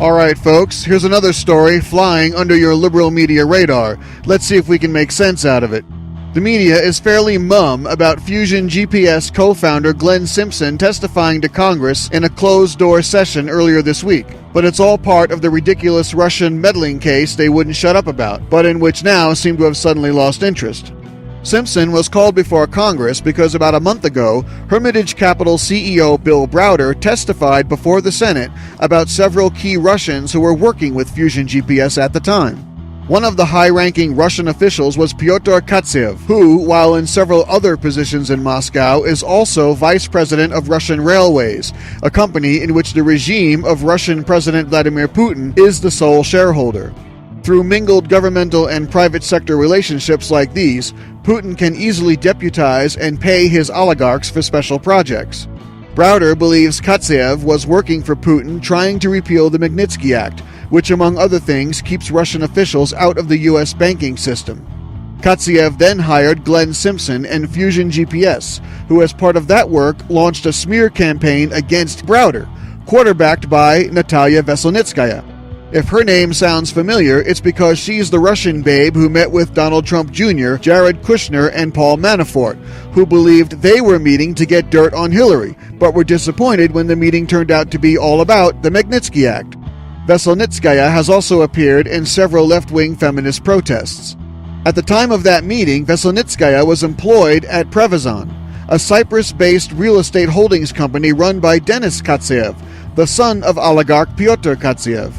Alright folks, here's another story flying under your liberal media radar. Let's see if we can make sense out of it. The media is fairly mum about Fusion GPS co-founder Glenn Simpson testifying to Congress in a closed-door session earlier this week. But it's all part of the ridiculous Russian meddling case they wouldn't shut up about, but in which now seem to have suddenly lost interest. Simpson was called before Congress because about a month ago, Hermitage Capital CEO Bill Browder testified before the Senate about several key Russians who were working with Fusion GPS at the time. One of the high-ranking Russian officials was Pyotr Katsev, who, while in several other positions in Moscow, is also vice president of Russian Railways, a company in which the regime of Russian President Vladimir Putin is the sole shareholder. Through mingled governmental and private sector relationships like these, Putin can easily deputize and pay his oligarchs for special projects. Browder believes Katsev was working for Putin trying to repeal the Magnitsky Act, which among other things keeps Russian officials out of the U.S. banking system. Katsev then hired Glenn Simpson and Fusion GPS, who as part of that work launched a smear campaign against Browder, quarterbacked by Natalia Veselnitskaya. If her name sounds familiar, it's because she's the Russian babe who met with Donald Trump Jr., Jared Kushner, and Paul Manafort, who believed they were meeting to get dirt on Hillary, but were disappointed when the meeting turned out to be all about the Magnitsky Act. Veselnitskaya has also appeared in several left-wing feminist protests. At the time of that meeting, Veselnitskaya was employed at Prevezon, a Cyprus-based real estate holdings company run by Denis Katsev, the son of oligarch Pyotr Katsev.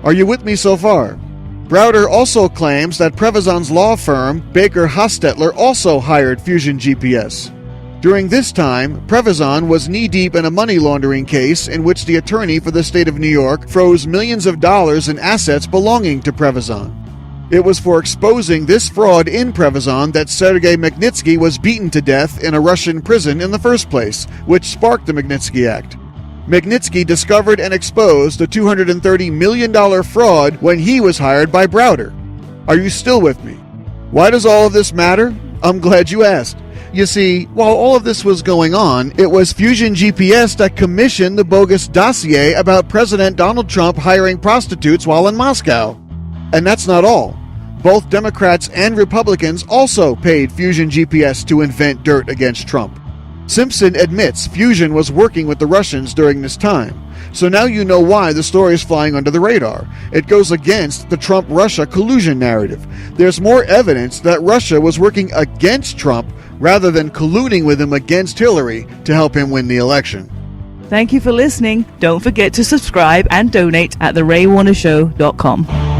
Are you with me so far? Browder also claims that Prevezon's law firm, Baker Hostetler, also hired Fusion GPS. During this time, Prevezon was knee-deep in a money laundering case in which the attorney for the state of New York froze millions of dollars in assets belonging to Prevezon. It was for exposing this fraud in Prevezon that Sergei Magnitsky was beaten to death in a Russian prison in the first place, which sparked the Magnitsky Act. Magnitsky discovered and exposed a $230 million fraud when he was hired by Browder. Are you still with me? Why does all of this matter? I'm glad you asked. You see, while all of this was going on, it was Fusion GPS that commissioned the bogus dossier about President Donald Trump hiring prostitutes while in Moscow. And that's not all. Both Democrats and Republicans also paid Fusion GPS to invent dirt against Trump. Simpson admits Fusion was working with the Russians during this time. So now you know why the story is flying under the radar. It goes against the Trump-Russia collusion narrative. There's more evidence that Russia was working against Trump rather than colluding with him against Hillary to help him win the election. Thank you for listening. Don't forget to subscribe and donate at theraywarnershow.com.